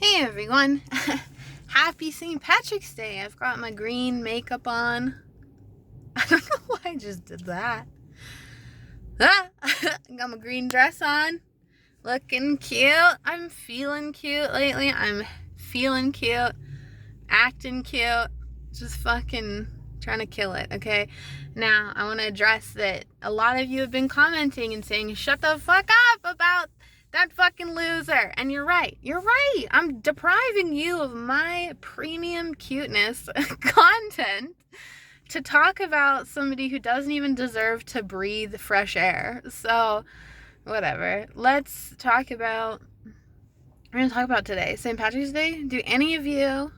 Hey everyone! Happy St. Patrick's Day! I've got my green makeup on. I don't know why I just did that. Got my green dress on. Looking cute. I'm feeling cute lately. I'm feeling cute. Acting cute. Just fucking trying to kill it, okay? Now, I want to address that a lot of you have been commenting and saying, shut the fuck up about that fucking loser. And you're right. You're right. I'm depriving you of my premium cuteness content to talk about somebody who doesn't even deserve to breathe fresh air. So, whatever. Let's talk about, we're going to talk about today, St. Patrick's Day. Do any of you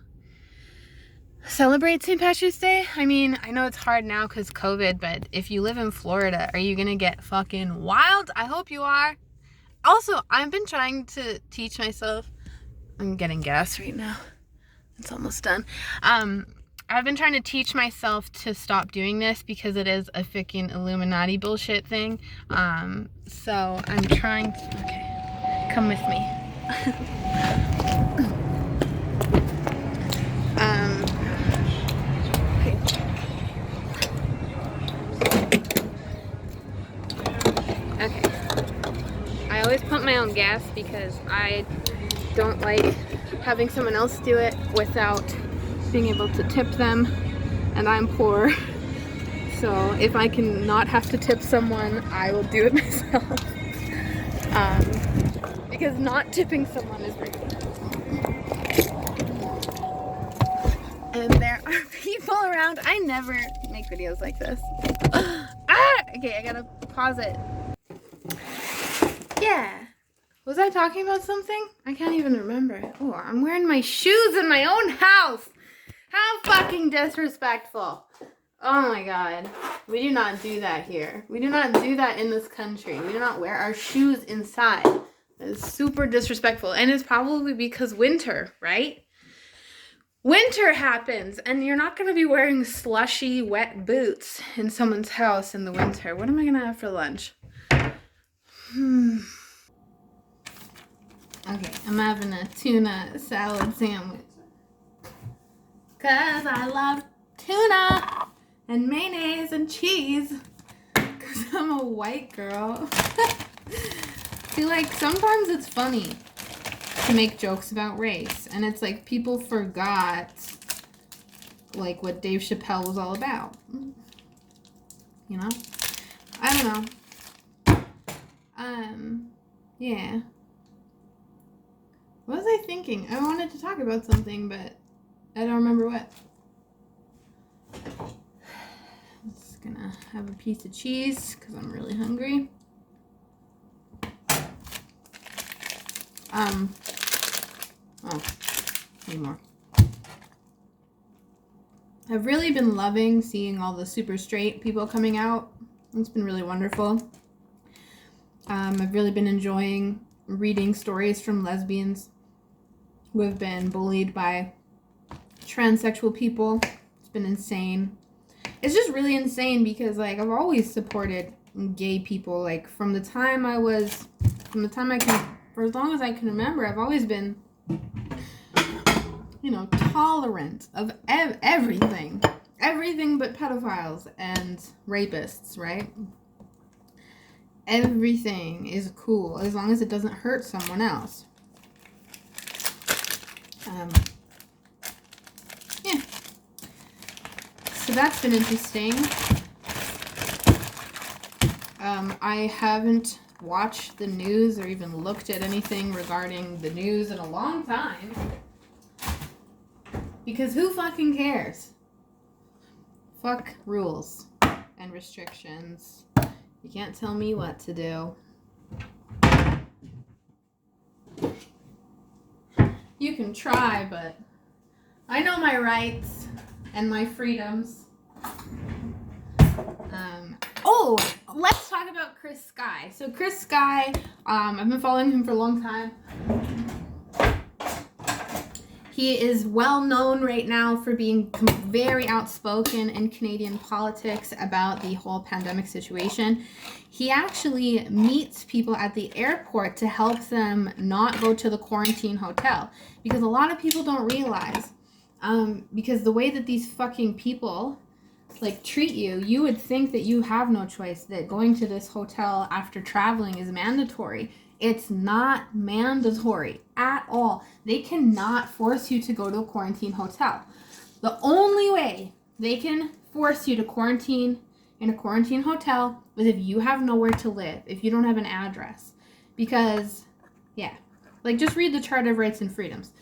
celebrate St. Patrick's Day? I mean, I know it's hard now because COVID, but if you live in Florida, are you going to get fucking wild? I hope you are. Also, I've been trying to teach myself. I'm getting gas right now. It's almost done. I've been trying to teach myself to stop doing this because it is a freaking Illuminati bullshit thing. So I'm trying to, okay, come with me. Okay. I always pump my own gas because I don't like having someone else do it without being able to tip them, and I'm poor. So if I can not have to tip someone, I will do it myself. Because not tipping someone is rude. And there are people around. I never make videos like this. Okay, I gotta pause it. Yeah. Was I talking about something? I can't even remember. Oh, I'm wearing my shoes in my own house. How fucking disrespectful. Oh my god. We do not do that here. We do not do that in this country. We do not wear our shoes inside. That is super disrespectful. And it's probably because winter, right? Winter happens, and you're not going to be wearing slushy, wet boots in someone's house in the winter. What am I going to have for lunch? Okay, I'm having a tuna salad sandwich. Because I love tuna and mayonnaise and cheese. Because I'm a white girl. See, like, sometimes it's funny to make jokes about race. And it's like people forgot, like, what Dave Chappelle was all about. You know? I don't know. Yeah. What was I thinking? I wanted to talk about something, but I don't remember what. I'm just gonna have a piece of cheese because I'm really hungry. Oh, need more. I've really been loving seeing all the super straight people coming out. It's been really wonderful. I've really been enjoying reading stories from lesbians who have been bullied by transsexual people. It's been insane. It's just really insane because, like, I've always supported gay people. Like, for as long as I can remember, I've always been, tolerant of everything. Everything but pedophiles and rapists, right? Everything is cool as long as it doesn't hurt someone else. Yeah. So that's been interesting. I haven't watched the news or even looked at anything regarding the news in a long time. Because who fucking cares? Fuck rules and restrictions. You can't tell me what to do. You can try, but I know my rights and my freedoms. Let's talk about Chris Sky. So Chris Sky, I've been following him for a long time. He is well known right now for being very outspoken in Canadian politics about the whole pandemic situation. He actually meets people at the airport to help them not go to the quarantine hotel, because a lot of people don't realize, because the way that these fucking people like treat you, you would think that you have no choice, that going to this hotel after traveling is mandatory. It's not mandatory at all. They cannot force you to go to a quarantine hotel. The only way they can force you to quarantine in a quarantine hotel is if you have nowhere to live, if you don't have an address. Because, yeah, like just read the Charter of Rights and Freedoms.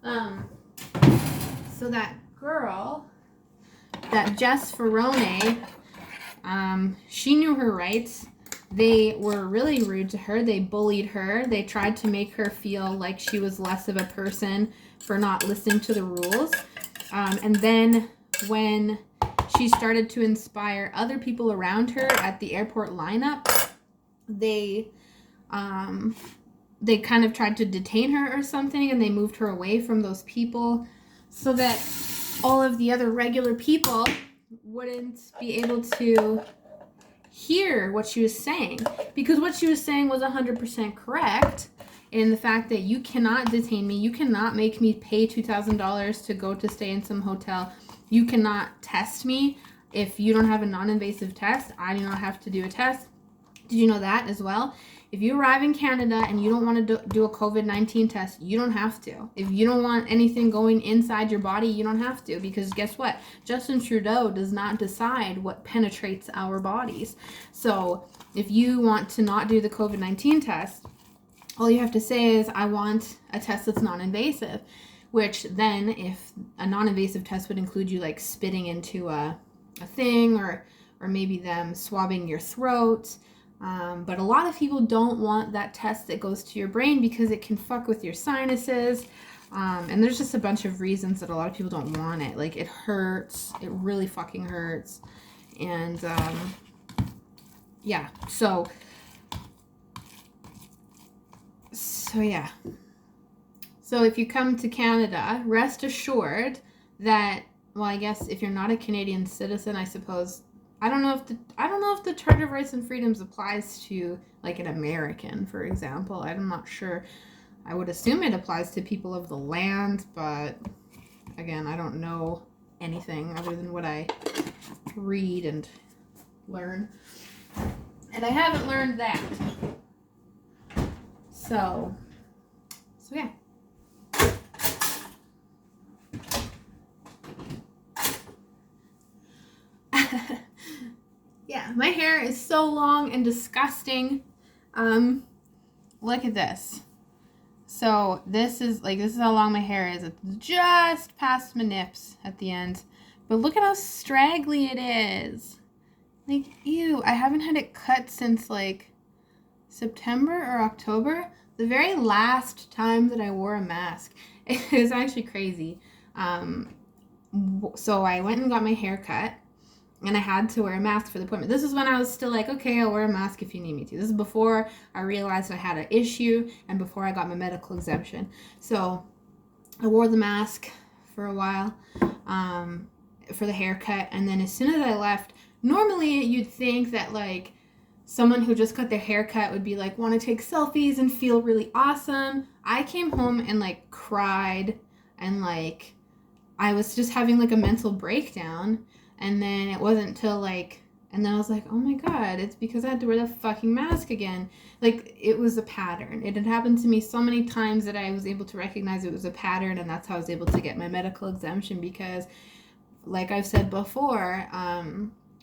So that girl, that Jess Ferrone, she knew her rights. They were really rude to her. They bullied her. They tried to make her feel like she was less of a person for not listening to the rules. And then when she started to inspire other people around her at the airport lineup, they kind of tried to detain her or something, and they moved her away from those people so that all of the other regular people wouldn't be able to hear what she was saying, because what she was saying was 100% correct in the fact that you cannot detain me, you cannot make me pay $2,000 to go to stay in some hotel, you cannot test me. If you don't have a non-invasive test, I do not have to do a test. Did you know that as well? If you arrive in Canada and you don't want to do a COVID-19 test, you don't have to. If you don't want anything going inside your body, you don't have to, because guess what? Justin Trudeau does not decide what penetrates our bodies. So if you want to not do the COVID-19 test, all you have to say is, I want a test that's non-invasive, which then if a non-invasive test would include you like spitting into a thing, or maybe them swabbing your throat. But a lot of people don't want that test that goes to your brain because it can fuck with your sinuses. And there's just a bunch of reasons that a lot of people don't want it. Like, it hurts. It really fucking hurts. And, yeah. So, yeah. So if you come to Canada, rest assured that, well, I guess if you're not a Canadian citizen, I suppose, I don't know if the Charter of Rights and Freedoms applies to like an American, for example. I'm not sure. I would assume it applies to people of the land, but again, I don't know anything other than what I read and learn. And I haven't learned that. So yeah. Yeah, my hair is so long and disgusting. Look at this. So this is how long my hair is. It's just past my nips at the end. But look at how straggly it is. Like, ew, I haven't had it cut since like September or October. The very last time that I wore a mask. It was actually crazy. So I went and got my hair cut. And I had to wear a mask for the appointment. This is when I was still like, okay, I'll wear a mask if you need me to. This is before I realized I had an issue and before I got my medical exemption. So I wore the mask for a while for the haircut. And then as soon as I left, normally you'd think that like someone who just got their haircut would be like, want to take selfies and feel really awesome. I came home and like cried and like I was just having like a mental breakdown. And then it wasn't until and then I was like, oh my God, it's because I had to wear the fucking mask again. Like, it was a pattern. It had happened to me so many times that I was able to recognize it was a pattern, and that's how I was able to get my medical exemption, because, like I've said before,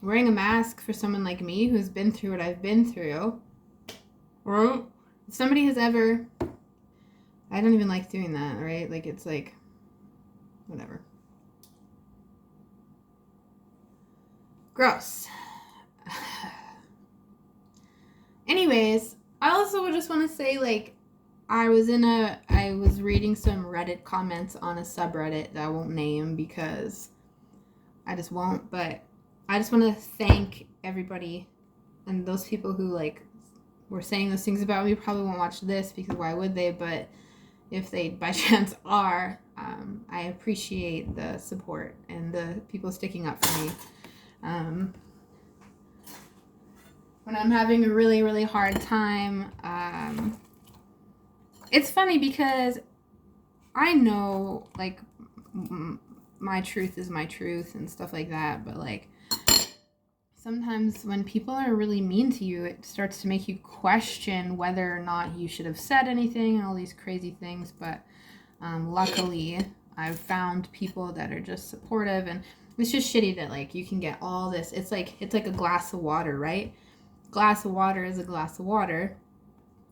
wearing a mask for someone like me who's been through what I've been through, or if somebody has ever, I don't even like doing that, right? Like, it's like, whatever. Gross. Anyways, I also just want to say, like, I was reading some Reddit comments on a subreddit that I won't name because I just won't, but I just want to thank everybody, and those people who, like, were saying those things about me probably won't watch this because why would they, but if they by chance are, I appreciate the support and the people sticking up for me. When I'm having a really, really hard time, it's funny because I know, like, my truth is my truth and stuff like that, but, like, sometimes when people are really mean to you, it starts to make you question whether or not you should have said anything and all these crazy things. But luckily, I've found people that are just supportive, and it's just shitty that, like, you can get all this. It's like a glass of water, right? Glass of water is a glass of water.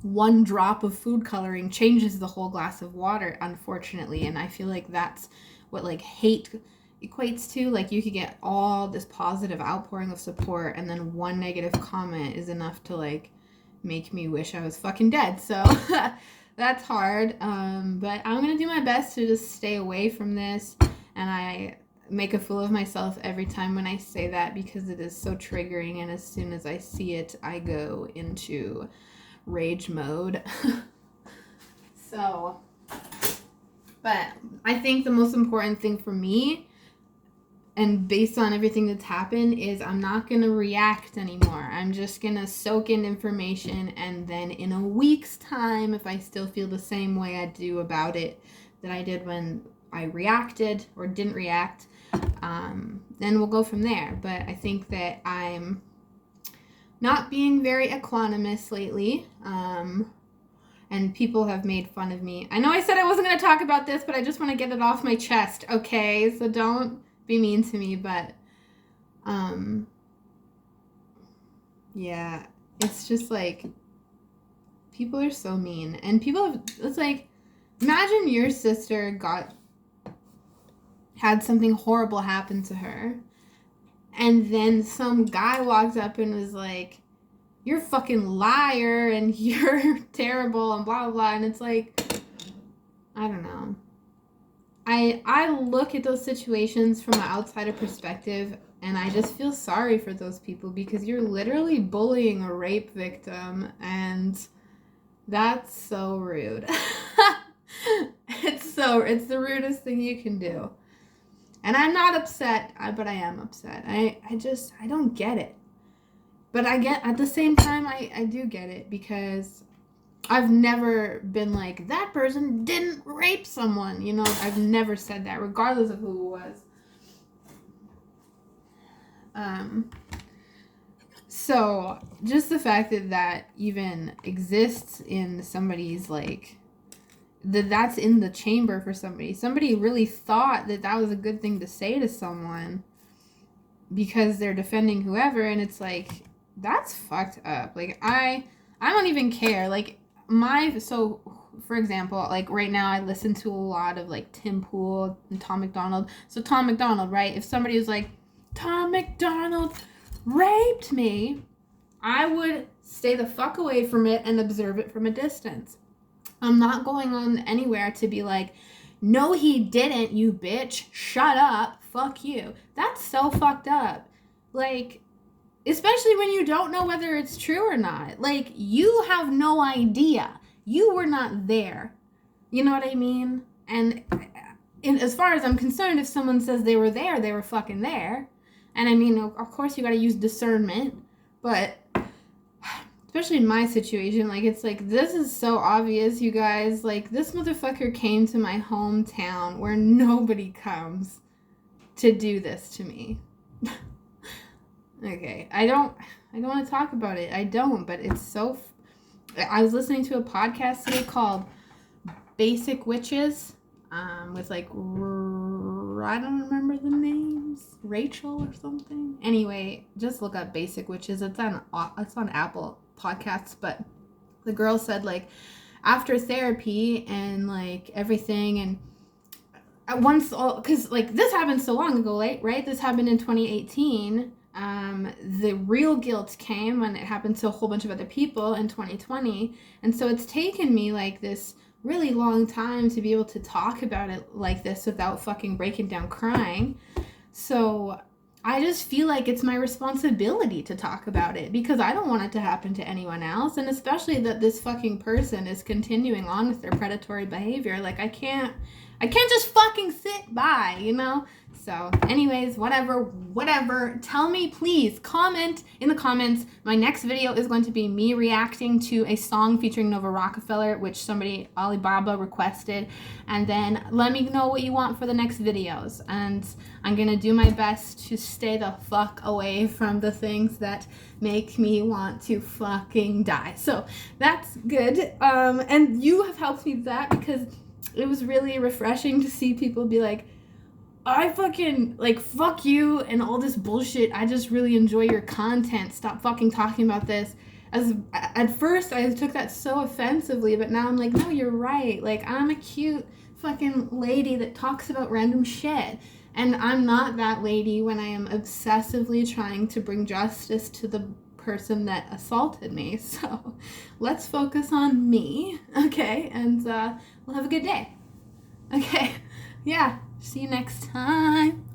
One drop of food coloring changes the whole glass of water, unfortunately, and I feel like that's what, like, hate equates to. Like, you could get all this positive outpouring of support, and then one negative comment is enough to, like, make me wish I was fucking dead. So that's hard, but I'm gonna do my best to just stay away from this, and I make a fool of myself every time when I say that because it is so triggering, and as soon as I see it, I go into rage mode. So, but I think the most important thing for me, and based on everything that's happened, is I'm not going to react anymore. I'm just going to soak in information, and then in a week's time, if I still feel the same way I do about it that I did when I reacted or didn't react, then we'll go from there. But I think that I'm not being very equanimous lately, and people have made fun of me. I know I said I wasn't going to talk about this, but I just want to get it off my chest, okay? So don't be mean to me, but yeah, it's just like, people are so mean, and it's like, imagine your sister had something horrible happen to her, and then some guy walks up and was like, you're a fucking liar and you're terrible and blah, blah, blah. And it's like, I don't know. I look at those situations from an outsider perspective, and I just feel sorry for those people because you're literally bullying a rape victim, and that's so rude. It's the rudest thing you can do. And I'm not upset, but I am upset. I don't get it. But at the same time, I do get it, because I've never been like, that person didn't rape someone. You know, I've never said that, regardless of who it was. So just the fact that even exists in somebody's, like, that's in the chamber for somebody really thought that was a good thing to say to someone because they're defending whoever, and it's like, that's fucked up. Like, I don't even care. Like, so for example, like, right now I listen to a lot of, like, Tim Pool and Tom MacDonald. So Tom MacDonald, right, if somebody was like, Tom MacDonald raped me, I would stay the fuck away from it and observe it from a distance. I'm not going on anywhere to be like, no, he didn't, you bitch, shut up, fuck you. That's so fucked up. Like, especially when you don't know whether it's true or not. Like, you have no idea. You were not there. You know what I mean? And as far as I'm concerned, if someone says they were there, they were fucking there. And I mean, of course you gotta use discernment, but especially in my situation, like, it's like, this is so obvious, you guys. Like, this motherfucker came to my hometown where nobody comes to do this to me. Okay, I don't want to talk about it. I don't, but it's so... I was listening to a podcast today called Basic Witches, with, like, I don't remember the names, Rachel or something. Anyway, just look up Basic Witches. It's on Apple Podcasts, but the girl said, like, after therapy and, like, everything, and once, because, like, this happened so long ago, right? This happened in 2018. The real guilt came when it happened to a whole bunch of other people in 2020, and so it's taken me, like, this really long time to be able to talk about it like this without fucking breaking down crying. So I just feel like it's my responsibility to talk about it because I don't want it to happen to anyone else. And especially that this fucking person is continuing on with their predatory behavior. Like, I can't just fucking sit by, you know? So, anyways, whatever. Tell me, please, comment in the comments. My next video is going to be me reacting to a song featuring Nova Rockefeller, which somebody, Alibaba, requested. And then let me know what you want for the next videos. And I'm going to do my best to stay the fuck away from the things that make me want to fucking die. So, that's good. And you have helped me with that because it was really refreshing to see people be like, I fucking, like, fuck you and all this bullshit. I just really enjoy your content. Stop fucking talking about this. At first, I took that so offensively, but now I'm like, no, you're right. Like, I'm a cute fucking lady that talks about random shit. And I'm not that lady when I am obsessively trying to bring justice to the person that assaulted me. So let's focus on me, okay? And we'll have a good day. Okay, yeah. See you next time.